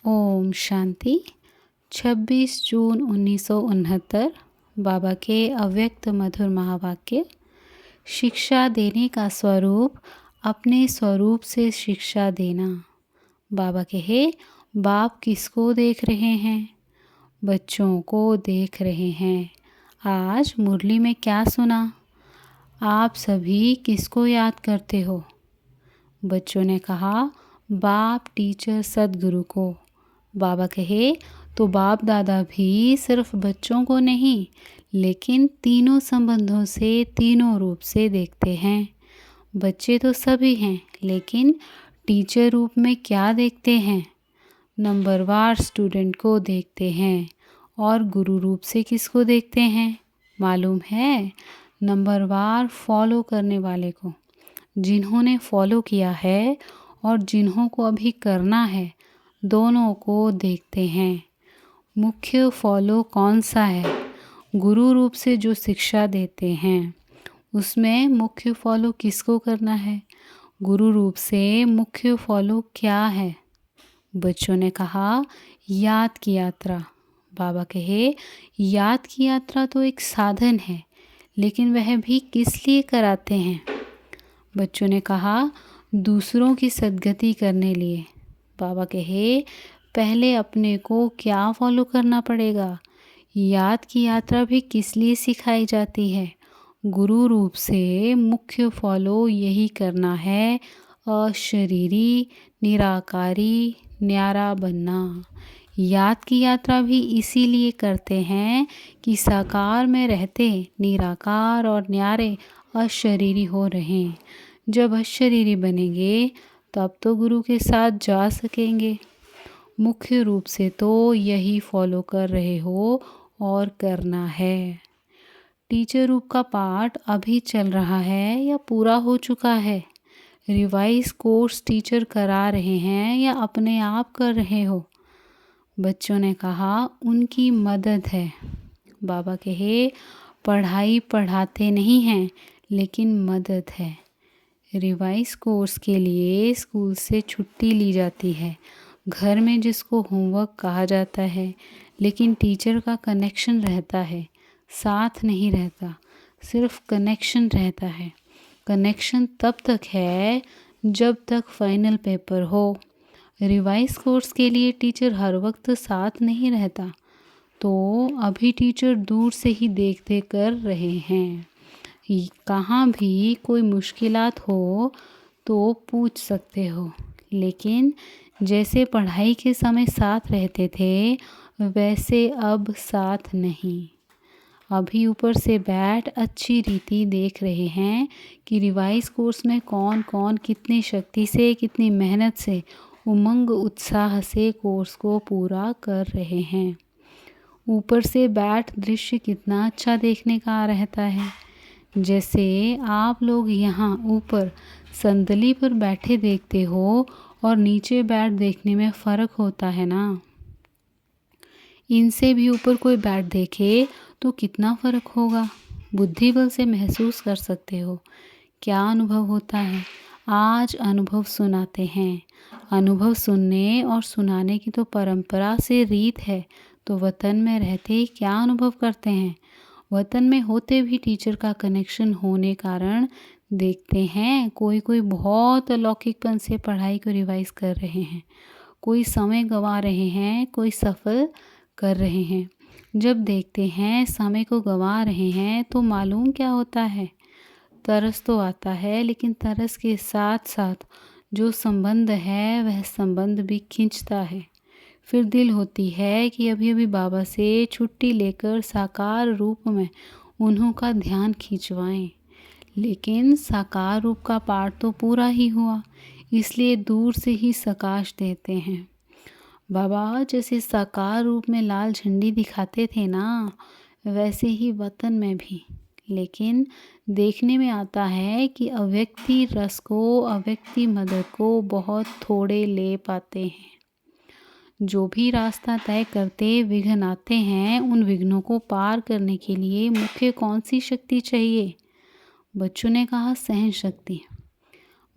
ओम शांति। 26 जून 1969 बाबा के अव्यक्त मधुर महावाक्य। शिक्षा देने का स्वरूप अपने स्वरूप से शिक्षा देना। बाबा कहे, बाप किसको देख रहे हैं? बच्चों को देख रहे हैं। आज मुरली में क्या सुना? आप सभी किसको याद करते हो? बच्चों ने कहा, बाप, टीचर, सद्गुरु को। बाबा कहे, तो बाप दादा भी सिर्फ बच्चों को नहीं लेकिन तीनों संबंधों से, तीनों रूप से देखते हैं। बच्चे तो सभी हैं लेकिन टीचर रूप में क्या देखते हैं? नंबरवार स्टूडेंट को देखते हैं। और गुरु रूप से किसको देखते हैं मालूम है? नंबरवार फॉलो करने वाले को। जिन्होंने फॉलो किया है और जिन्हों को अभी करना है, दोनों को देखते हैं। मुख्य फॉलो कौन सा है? गुरु रूप से जो शिक्षा देते हैं उसमें मुख्य फॉलो किसको करना है? गुरु रूप से मुख्य फॉलो क्या है? बच्चों ने कहा, याद की यात्रा। बाबा कहे, याद की यात्रा तो एक साधन है लेकिन वह भी किस लिए कराते हैं? बच्चों ने कहा, दूसरों की सद्गति करने लिए। बाबा कहे, पहले अपने को क्या फॉलो करना पड़ेगा? याद की यात्रा भी किस लिए सिखाई जाती है? गुरु रूप से मुख्य फॉलो यही करना है, अशरीरी, निराकारी, न्यारा बनना। याद की यात्रा भी इसीलिए करते हैं कि साकार में रहते निराकार और न्यारे अशरीरी हो रहे। जब अशरीरी बनेंगे तब तो गुरु के साथ जा सकेंगे। मुख्य रूप से तो यही फॉलो कर रहे हो और करना है। टीचर रूप का पाठ अभी चल रहा है या पूरा हो चुका है? रिवाइज कोर्स टीचर करा रहे हैं या अपने आप कर रहे हो? बच्चों ने कहा, उनकी मदद है। बाबा कहे, पढ़ाई पढ़ाते नहीं हैं लेकिन मदद है। रिवाइज कोर्स के लिए स्कूल से छुट्टी ली जाती है, घर में जिसको होमवर्क कहा जाता है, लेकिन टीचर का कनेक्शन रहता है, साथ नहीं रहता, सिर्फ कनेक्शन रहता है। कनेक्शन तब तक है जब तक फाइनल पेपर हो। रिवाइज कोर्स के लिए टीचर हर वक्त साथ नहीं रहता, तो अभी टीचर दूर से ही देखते कर रहे हैं। कहाँ भी कोई मुश्किलात हो तो पूछ सकते हो, लेकिन जैसे पढ़ाई के समय साथ रहते थे वैसे अब साथ नहीं। अभी ऊपर से बैठ अच्छी रीति देख रहे हैं कि रिवाइज कोर्स में कौन कौन कितनी शक्ति से, कितनी मेहनत से, उमंग उत्साह से कोर्स को पूरा कर रहे हैं। ऊपर से बैठ दृश्य कितना अच्छा देखने का रहता है। जैसे आप लोग यहाँ ऊपर संदली पर बैठे देखते हो और नीचे बैठ देखने में फ़र्क होता है ना। इनसे भी ऊपर कोई बैठ देखे तो कितना फ़र्क होगा, बुद्धि बल से महसूस कर सकते हो। क्या अनुभव होता है? आज अनुभव सुनाते हैं। अनुभव सुनने और सुनाने की तो परंपरा से रीत है, तो वतन में रहते ही क्या अनुभव करते हैं? वतन में होते भी टीचर का कनेक्शन होने कारण देखते हैं कोई कोई बहुत अलौकिकपन से पढ़ाई को रिवाइज कर रहे हैं, कोई समय गंवा रहे हैं, कोई सफल कर रहे हैं। जब देखते हैं समय को गंवा रहे हैं तो मालूम क्या होता है? तरस तो आता है, लेकिन तरस के साथ साथ जो संबंध है वह संबंध भी खींचता है। फिर दिल होती है कि अभी अभी बाबा से छुट्टी लेकर साकार रूप में उन्हों का ध्यान खिंचवाएं, लेकिन साकार रूप का पाठ तो पूरा ही हुआ, इसलिए दूर से ही सकाश देते हैं। बाबा जैसे साकार रूप में लाल झंडी दिखाते थे ना, वैसे ही वतन में भी, लेकिन देखने में आता है कि अव्यक्ति रस को, अव्यक्ति मदद को बहुत थोड़े ले पाते हैं। जो भी रास्ता तय करते विघ्न आते हैं, उन विघ्नों को पार करने के लिए मुख्य कौन सी शक्ति चाहिए? बच्चों ने कहा, सहन शक्ति।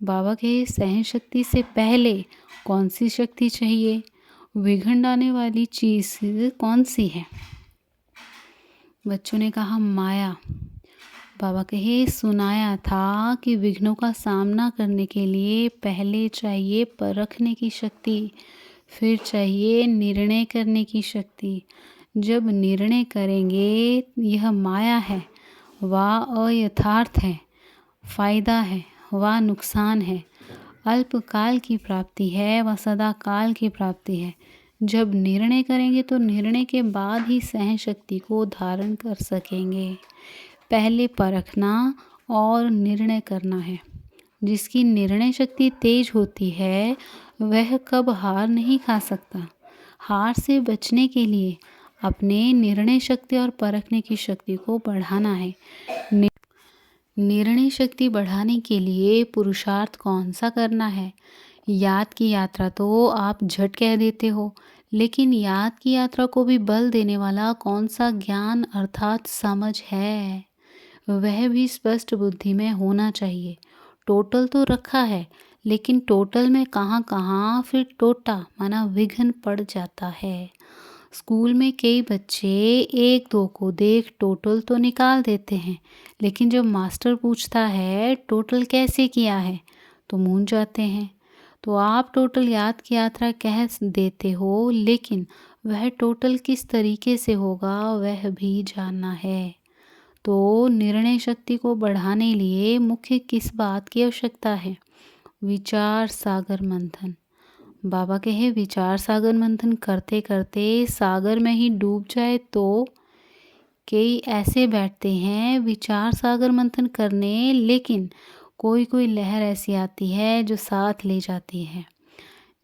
बाबा के सहन शक्ति से पहले कौन सी शक्ति चाहिए? विघ्न डालने वाली चीज़ कौन सी है? बच्चों ने कहा माया। बाबा कहे सुनाया था कि विघ्नों का सामना करने के लिए पहले चाहिए परखने की शक्ति, फिर चाहिए निर्णय करने की शक्ति। जब निर्णय करेंगे यह माया है व अयथार्थ है, फायदा है व नुकसान है, अल्पकाल की प्राप्ति है व सदा काल की प्राप्ति है। जब निर्णय करेंगे तो निर्णय के बाद ही सहन शक्ति को धारण कर सकेंगे। पहले परखना और निर्णय करना है। जिसकी निर्णय शक्ति तेज होती है वह कब हार नहीं खा सकता। हार से बचने के लिए अपने निर्णय शक्ति और परखने की शक्ति को बढ़ाना है। निर्णय शक्ति बढ़ाने के लिए पुरुषार्थ कौन सा करना है? याद की यात्रा तो आप झट कह देते हो, लेकिन याद की यात्रा को भी बल देने वाला कौन सा ज्ञान अर्थात समझ है? वह भी स्पष्ट बुद्धि में होना चाहिए। टोटल तो रखा है, लेकिन टोटल में कहाँ कहाँ फिर टोटा माना विघ्न पड़ जाता है। स्कूल में कई बच्चे एक दो को देख टोटल तो निकाल देते हैं, लेकिन जब मास्टर पूछता है टोटल कैसे किया है तो मूंझ जाते हैं। तो आप टोटल याद की यात्रा कह देते हो, लेकिन वह टोटल किस तरीके से होगा वह भी जानना है। तो निर्णय शक्ति को बढ़ाने लिए मुख्य किस बात की आवश्यकता है? विचार सागर मंथन। बाबा कहे विचार सागर मंथन करते करते सागर में ही डूब जाए तो? कई ऐसे बैठते हैं विचार सागर मंथन करने, लेकिन कोई कोई लहर ऐसी आती है जो साथ ले जाती है।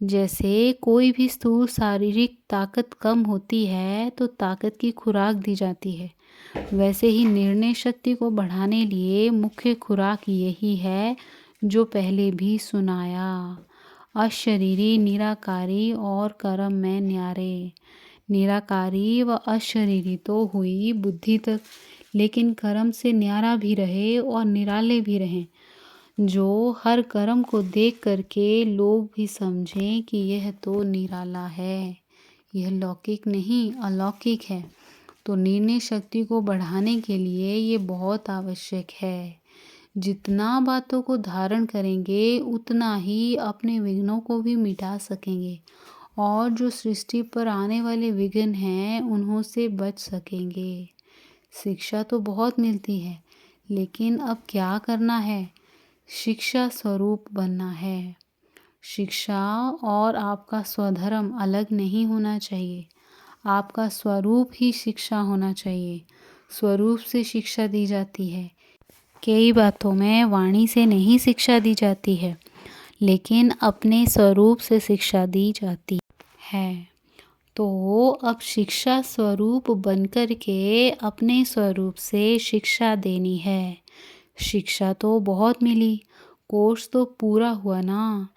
जैसे कोई भी स्थूल शारीरिक ताकत कम होती है तो ताकत की खुराक दी जाती है, वैसे ही निर्णय शक्ति को बढ़ाने लिए मुख्य खुराक यही है जो पहले भी सुनाया। अशरीरी, निराकारी और कर्म में न्यारे। निराकारी व अशरीरी तो हुई बुद्धि तक, लेकिन कर्म से न्यारा भी रहे और निराले भी रहें, जो हर कर्म को देख करके लोग भी समझें कि यह तो निराला है, यह लौकिक नहीं अलौकिक है। तो निर्णय शक्ति को बढ़ाने के लिए ये बहुत आवश्यक है। जितना बातों को धारण करेंगे उतना ही अपने विघ्नों को भी मिटा सकेंगे और जो सृष्टि पर आने वाले विघ्न हैं उन्हों से बच सकेंगे। शिक्षा तो बहुत मिलती है, लेकिन अब क्या करना है? शिक्षा स्वरूप बनना है। शिक्षा और आपका स्वधर्म अलग नहीं होना चाहिए। आपका स्वरूप ही शिक्षा होना चाहिए। स्वरूप से शिक्षा दी जाती है। कई बातों में वाणी से नहीं शिक्षा दी जाती है, लेकिन अपने स्वरूप से शिक्षा दी जाती है। तो अब शिक्षा स्वरूप बनकर के अपने स्वरूप से शिक्षा देनी है। शिक्षा तो बहुत मिली, कोर्स तो पूरा हुआ ना।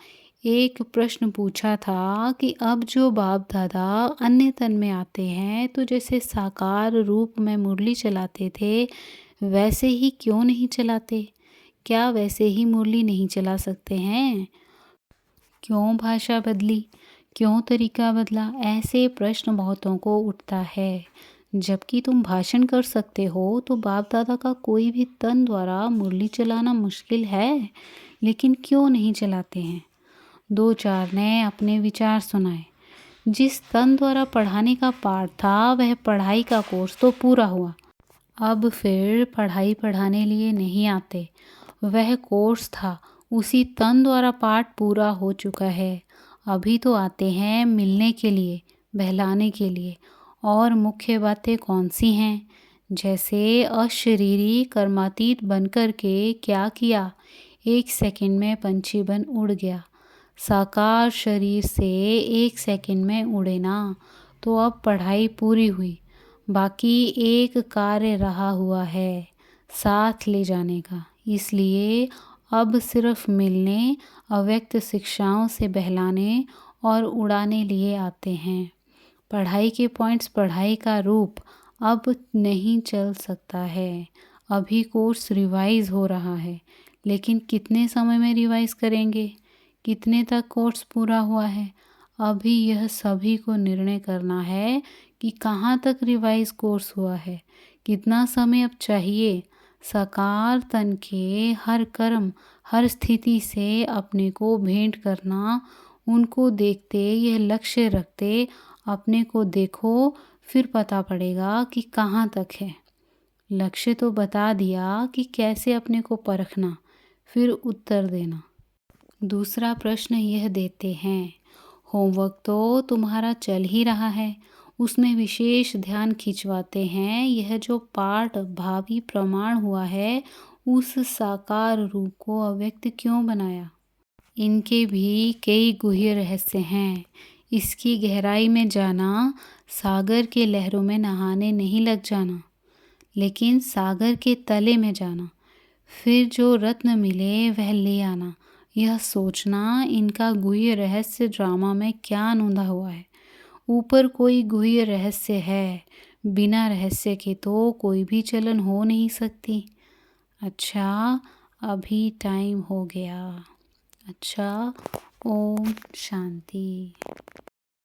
एक प्रश्न पूछा था कि अब जो बाप दादा अन्य तन में आते हैं तो जैसे साकार रूप में मुरली चलाते थे वैसे ही क्यों नहीं चलाते? क्या वैसे ही मुरली नहीं चला सकते हैं? क्यों भाषा बदली? क्यों तरीका बदला? ऐसे प्रश्न बहुतों को उठता है। जबकि तुम भाषण कर सकते हो तो बाप दादा का कोई भी तन द्वारा मुरली चलाना मुश्किल है, लेकिन क्यों नहीं चलाते हैं? दो चार ने अपने विचार सुनाए। जिस तन द्वारा पढ़ाने का पाठ था वह पढ़ाई का कोर्स तो पूरा हुआ, अब फिर पढ़ाई पढ़ाने लिए नहीं आते। वह कोर्स था, उसी तन द्वारा पाठ पूरा हो चुका है। अभी तो आते हैं मिलने के लिए, बहलाने के लिए। और मुख्य बातें कौन सी हैं? जैसे अशरीरी कर्मातीत बनकर के क्या किया? 1 सेकंड में पंछी बन उड़ गया। साकार शरीर से 1 सेकंड में उड़े ना, तो अब पढ़ाई पूरी हुई। बाकी एक कार्य रहा हुआ है, साथ ले जाने का। इसलिए अब सिर्फ मिलने, अव्यक्त शिक्षाओं से बहलाने और उड़ाने लिए आते हैं। पढ़ाई के पॉइंट्स, पढ़ाई का रूप अब नहीं चल सकता है। अभी कोर्स रिवाइज हो रहा है, लेकिन कितने समय में रिवाइज करेंगे? कितने तक कोर्स पूरा हुआ है? अभी यह सभी को निर्णय करना है कि कहाँ तक रिवाइज कोर्स हुआ है, कितना समय अब चाहिए। साकार तन के हर कर्म, हर स्थिति से अपने को भेंट करना, उनको देखते, यह लक्ष्य रखते, अपने को देखो, फिर पता पड़ेगा कि कहाँ तक है। लक्ष्य तो बता दिया कि कैसे अपने को परखना, फिर उत्तर देना। दूसरा प्रश्न यह देते हैं, होमवर्क तो तुम्हारा चल ही रहा है, उसमें विशेष ध्यान खिंचवाते हैं यह जो पाठ भावी प्रमाण हुआ है, उस साकार रूप को अव्यक्त क्यों बनाया। इनके भी कई गुह्य रहस्य हैं। इसकी गहराई में जाना, सागर के लहरों में नहाने नहीं लग जाना, लेकिन सागर के तले में जाना, फिर जो रत्न मिले वह ले आना, यह सोचना इनका गुह्य रहस्य ड्रामा में क्या अनूंधा हुआ है। ऊपर कोई गुह्य रहस्य है, बिना रहस्य के तो कोई भी चलन हो नहीं सकती। अच्छा, अभी टाइम हो गया। अच्छा, ओम शांति।